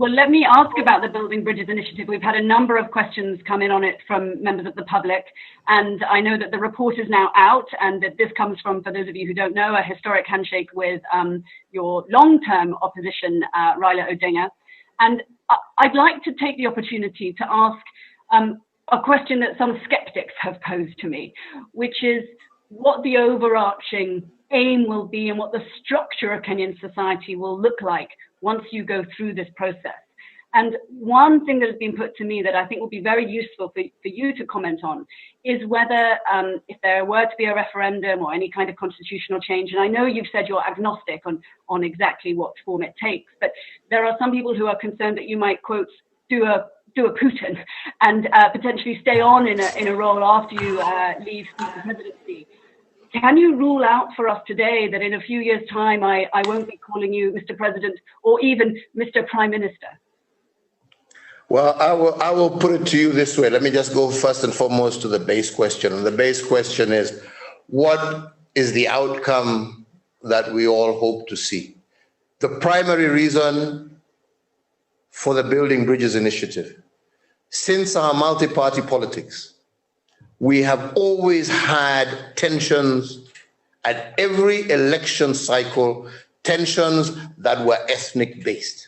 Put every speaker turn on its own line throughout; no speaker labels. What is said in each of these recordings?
Well, let me ask about the Building Bridges initiative. We've had a number of questions come in on it from members of the public, and I know that the report is now out, and that this comes from, for those of you who don't know, a historic handshake with your long-term opposition, Raila Odinga. And I'd like to take the opportunity to ask a question that some skeptics have posed to me, which is what the overarching aim will be and what the structure of Kenyan society will look like once you go through this process. And one thing that has been put to me that I think will be very useful for you to comment on is whether if there were to be a referendum or any kind of constitutional change, and I know you've said you're agnostic on exactly what form it takes, but there are some people who are concerned that you might, quote, do a Putin and potentially stay on in a role after you leave the presidency. Can you rule out for us today that in a few years' time, I won't be calling you Mr. President or even Mr. Prime Minister?
Well, I will put it to you this way. Let me just go first and foremost to the base question. And the base question is, what is the outcome that we all hope to see? The primary reason for the Building Bridges initiative, since our multi-party politics, we have always had tensions at every election cycle, tensions that were ethnic-based.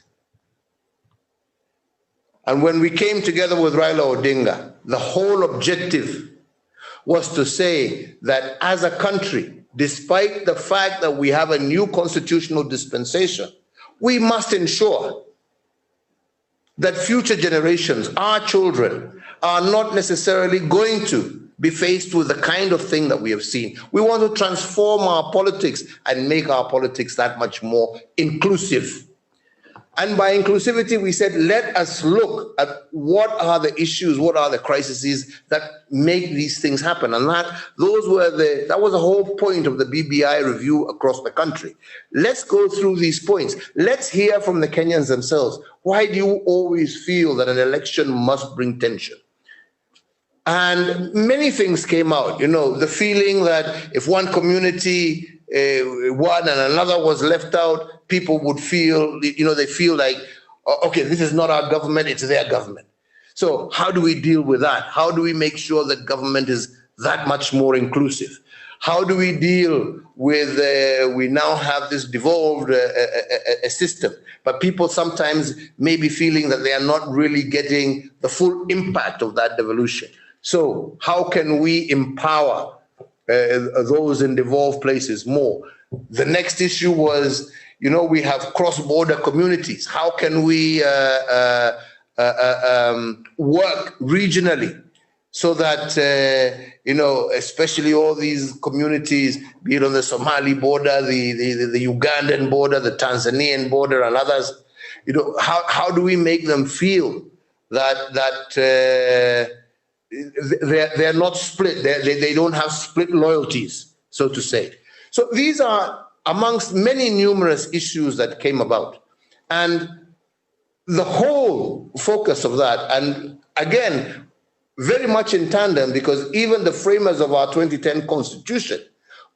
And when we came together with Raila Odinga, the whole objective was to say that as a country, despite the fact that we have a new constitutional dispensation, we must ensure that future generations, our children, are not necessarily going to be faced with the kind of thing that we have seen. We want to transform our politics and make our politics that much more inclusive. And by inclusivity, we said, let us look at what are the issues, what are the crises that make these things happen. And that was the whole point of the BBI review across the country. Let's go through these points. Let's hear from the Kenyans themselves. Why do you always feel that an election must bring tension? And many things came out, the feeling that if one community won and another was left out, people would feel, they feel like, okay, this is not our government, it's their government. So how do we deal with that? How do we make sure that government is that much more inclusive? How do we deal with, we now have this devolved system, but people sometimes may be feeling that they are not really getting the full impact of that devolution. So how can we empower those in devolved places more? The next issue was, we have cross-border communities. How can we work regionally so that, especially all these communities, be it on the Somali border, the Ugandan border, the Tanzanian border, and others, how do we make them feel that they're not split, they don't have split loyalties, so to say. So these are amongst many numerous issues that came about. And the whole focus of that, and again, very much in tandem, because even the framers of our 2010 constitution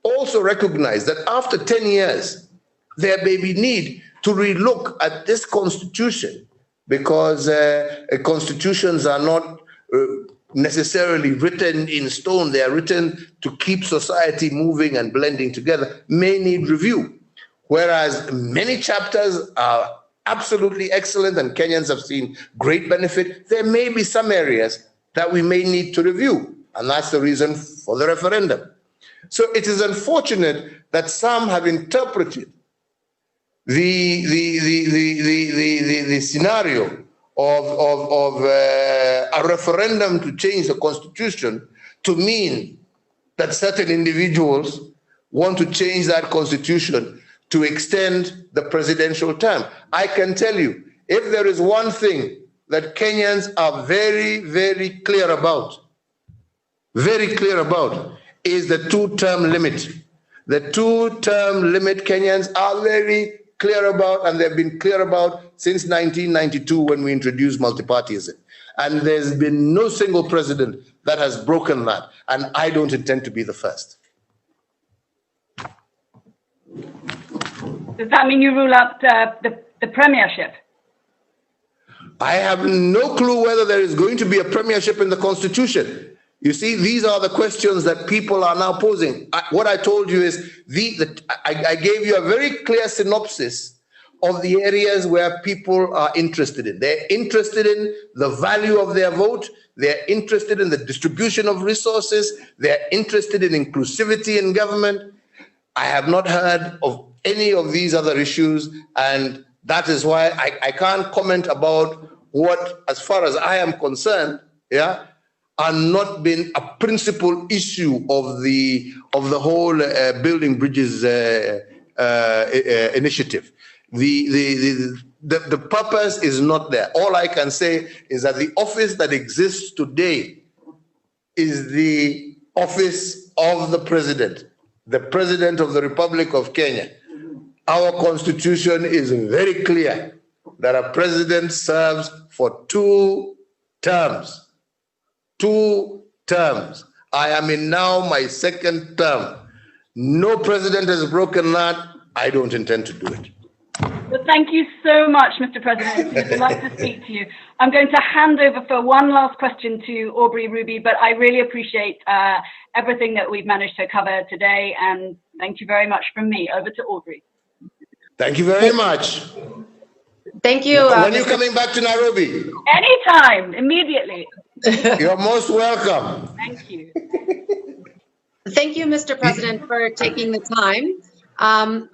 also recognized that after 10 years, there may be need to relook at this constitution, because constitutions are not necessarily written in stone. They are written to keep society moving and blending together, may need review. Whereas many chapters are absolutely excellent and Kenyans have seen great benefit, there may be some areas that we may need to review. And that's the reason for the referendum. So it is unfortunate that some have interpreted the scenario of a referendum to change the constitution to mean that certain individuals want to change that constitution to extend the presidential term. I can tell you, if there is one thing that Kenyans are very, very clear about, is the two-term limit. The two-term limit Kenyans are very clear about, and they've been clear about since 1992 when we introduced multipartyism. And there's been no single president that has broken that, and I don't intend to be the first.
Does that mean you rule out the premiership?
I have no clue whether there is going to be a premiership in the constitution. You see, these are the questions that people are now posing. What I told you is I gave you a very clear synopsis of the areas where people are interested in. They're interested in the value of their vote. They're interested in the distribution of resources. They're interested in inclusivity in government. I have not heard of any of these other issues, and that is why I can't comment about what, as far as I am concerned, are not been a principal issue of the whole building bridges initiative. The purpose is not there. All I can say is that the office that exists today is the office of the President of the Republic of Kenya. Our constitution is very clear that a president serves for 2 terms. 2 terms. I am in now my 2nd term. No president has broken that. I don't intend to do it.
Well, thank you so much, Mr. President. It's a delight to speak to you. I'm going to hand over for one last question to Aubrey Ruby, but I really appreciate everything that we've managed to cover today, and thank you very much from me. Over to Aubrey.
Thank you very much.
Thank you.
When are you coming back to Nairobi?
Anytime, immediately.
You're most welcome.
Thank you.
Thank you, Mr. President, for taking the time.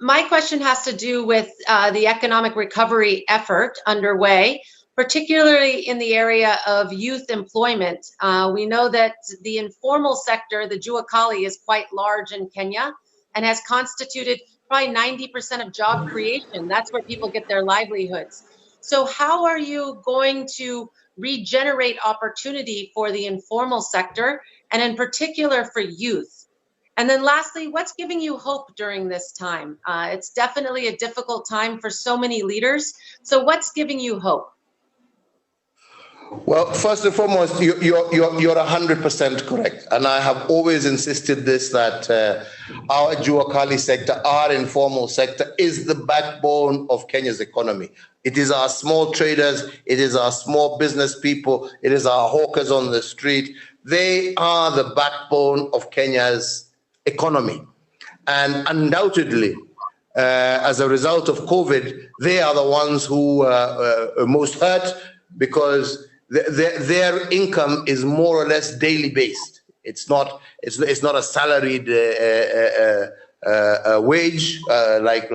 My question has to do with the economic recovery effort underway, particularly in the area of youth employment. We know that the informal sector, the Jua Kali, is quite large in Kenya and has constituted probably 90% of job creation. That's where people get their livelihoods. So how are you going to regenerate opportunity for the informal sector, and in particular for youth? And then lastly, what's giving you hope during this time? It's definitely a difficult time for so many leaders. So what's giving you hope?
Well, first and foremost, you're 100% correct. And I have always insisted this, that our Jua Kali sector, our informal sector, is the backbone of Kenya's economy. It is our small traders, it is our small business people, it is our hawkers on the street. They are the backbone of Kenya's economy. And undoubtedly, as a result of COVID, they are the ones who are most hurt, because their income is more or less daily based. It's not a salaried wage like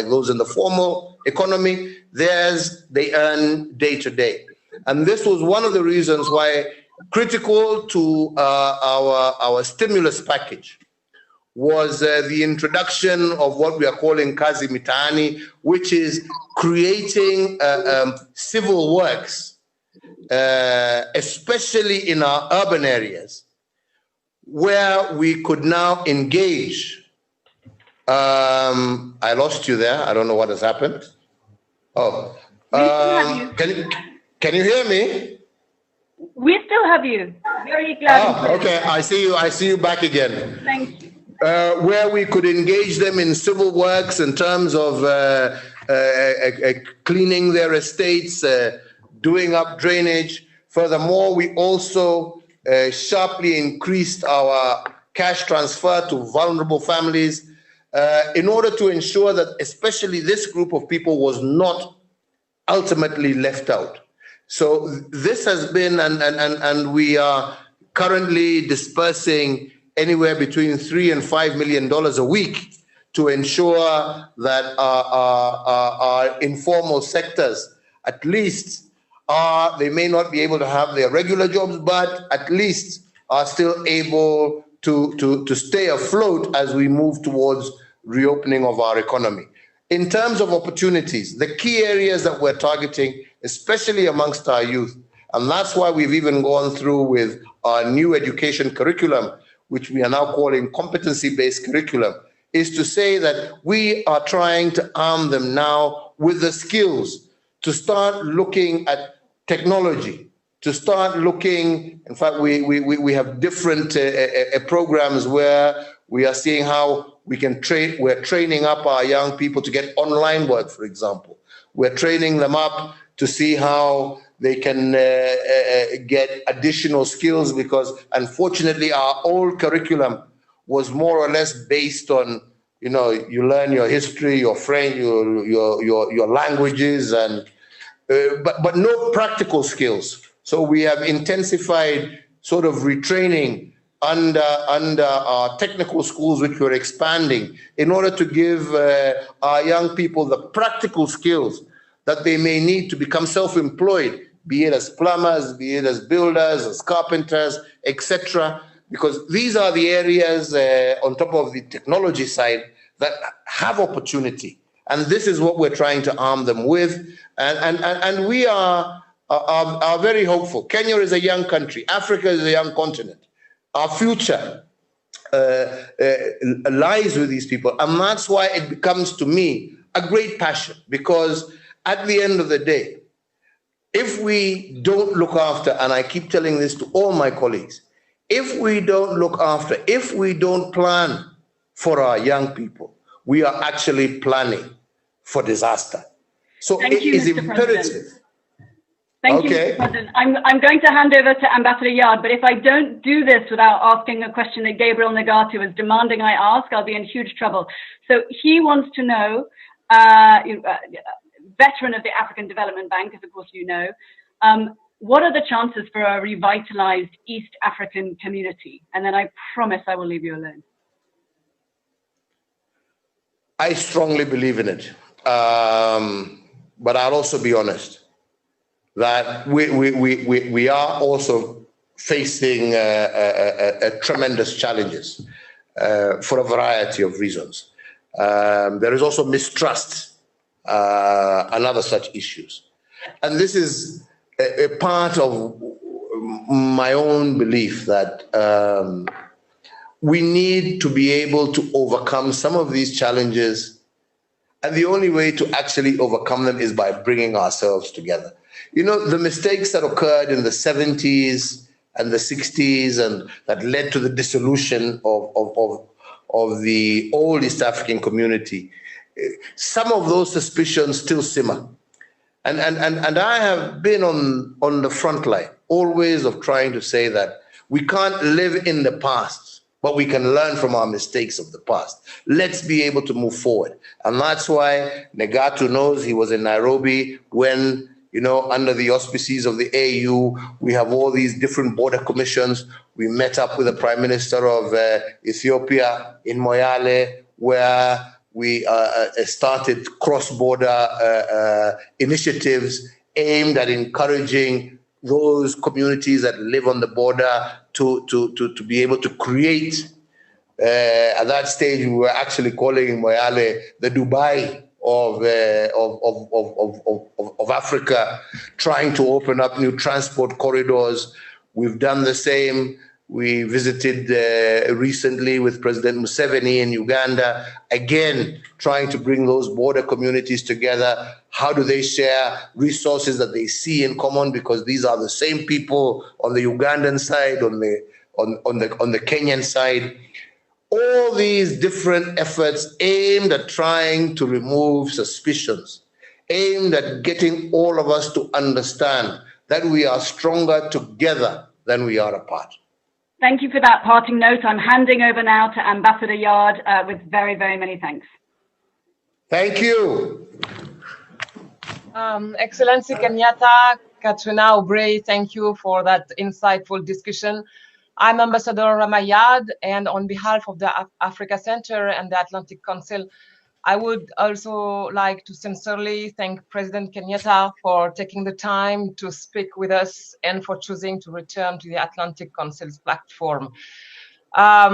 those in the formal economy. They earn day to day, and this was one of the reasons why critical to our stimulus package was the introduction of what we are calling Kazi Mitaani, which is creating civil works, especially in our urban areas, where we could now engage. I lost you there. I don't know what has happened. Oh, can you hear me?
We still have you. Very glad.
Oh, okay. I see you back again.
Thank you.
Where we could engage them in civil works in terms of cleaning their estates, doing up drainage. Furthermore, we also sharply increased our cash transfer to vulnerable families in order to ensure that especially this group of people was not ultimately left out. So this has been, and we are currently dispersing anywhere between $3 and $5 million a week to ensure that our informal sectors, at least, they may not be able to have their regular jobs, but at least are still able to stay afloat as we move towards reopening of our economy. In terms of opportunities, the key areas that we're targeting, especially amongst our youth, and that's why we've even gone through with our new education curriculum, which we are now calling competency-based curriculum, is to say that we are trying to arm them now with the skills to start looking at technology, to start looking, in fact, we have different programs where we are seeing how we can we're training up our young people to get online work, for example. We're training them up to see how they can get additional skills, because unfortunately our old curriculum was more or less based on, you know, you learn your history, your French, your languages, and but no practical skills. So we have intensified sort of retraining under our technical schools, which we're expanding, in order to give our young people the practical skills that they may need to become self-employed, be it as plumbers, be it as builders, as carpenters, etc. Because these are the areas on top of the technology side that have opportunity. And this is what we're trying to arm them with. And we are very hopeful. Kenya is a young country. Africa is a young continent. Our future lies with these people. And that's why it becomes, to me, a great passion. Because at the end of the day, if we don't look after, and I keep telling this to all my colleagues, if we don't look after, if we don't plan for our young people, we are actually planning for disaster. So it is imperative.
Thank you, Mr. President. I'm going to hand over to Ambassador Yard, but if I don't do this without asking a question that Gabriel Nagatu is demanding I ask, I'll be in huge trouble. So he wants to know, veteran of the African Development Bank, as of course you know, what are the chances for a revitalized East African community? And then I promise I will leave you alone.
I strongly believe in it. But I'll also be honest that we are also facing tremendous challenges for a variety of reasons. There is also mistrust and other such issues. And this is a part of my own belief that we need to be able to overcome some of these challenges. And the only way to actually overcome them is by bringing ourselves together. You know, the mistakes that occurred in the 70s and the 60s and that led to the dissolution of the old East African community, some of those suspicions still simmer. And I have been on the front line, always, of trying to say that we can't live in the past, but we can learn from our mistakes of the past. Let's be able to move forward. And that's why Nagatu knows he was in Nairobi when, you know, under the auspices of the AU, we have all these different border commissions. We met up with the Prime Minister of Ethiopia in Moyale, where we started cross-border initiatives aimed at encouraging those communities that live on the border to be able to create. At that stage, we were actually calling Moyale the Dubai of Africa, trying to open up new transport corridors. We've done the same. We visited recently with President Museveni in Uganda, again, trying to bring those border communities together. How do they share resources that they see in common? Because these are the same people on the Ugandan side, on the Kenyan side. All these different efforts aimed at trying to remove suspicions, aimed at getting all of us to understand that we are stronger together than we are apart.
Thank you for that parting note. I'm handing over now to Ambassador Yard with very, very many thanks.
Thank you.
Excellency Kenyatta, Katrina Obrey, thank you for that insightful discussion. I'm Ambassador Ramayad, and on behalf of the Africa Center and the Atlantic Council, I would also like to sincerely thank President Kenyatta for taking the time to speak with us and for choosing to return to the Atlantic Council's platform. As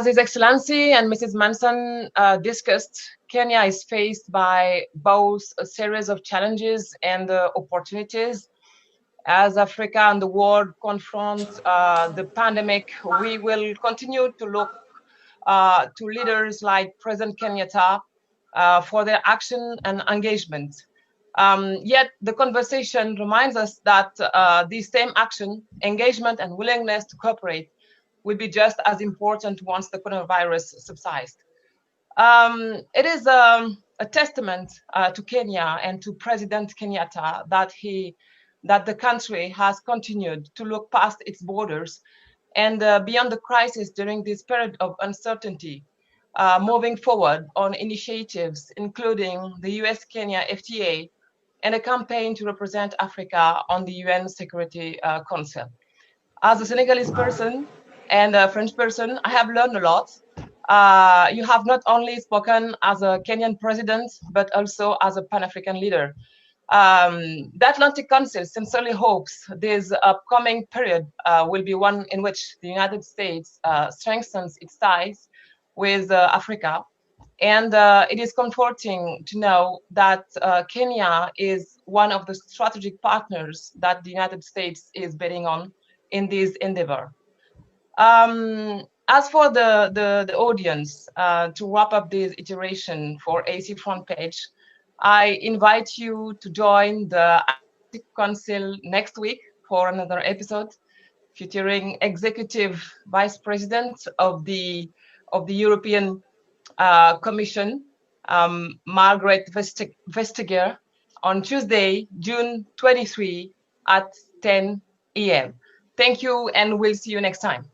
His Excellency and Mrs. Manson discussed, Kenya is faced by both a series of challenges and opportunities. As Africa and the world confront the pandemic, we will continue to look to leaders like President Kenyatta for their action and engagement. Yet the conversation reminds us that this same action, engagement, and willingness to cooperate will be just as important once the coronavirus subsides. It is a testament to Kenya and to President Kenyatta that the country has continued to look past its borders and beyond the crisis during this period of uncertainty, moving forward on initiatives including the US-Kenya FTA and a campaign to represent Africa on the UN Security Council. As a Senegalese person and a French person, I have learned a lot. You have not only spoken as a Kenyan president, but also as a Pan-African leader. The Atlantic Council sincerely hopes this upcoming period will be one in which the United States strengthens its ties with Africa. And it is comforting to know that Kenya is one of the strategic partners that the United States is betting on in this endeavor. As for the audience, to wrap up this iteration for AC Front Page, I invite you to join the Atlantic Council next week for another episode featuring Executive Vice President of the European Commission, Margaret Vestager, on Tuesday, June 23 at 10 a.m. Thank you, and we'll see you next time.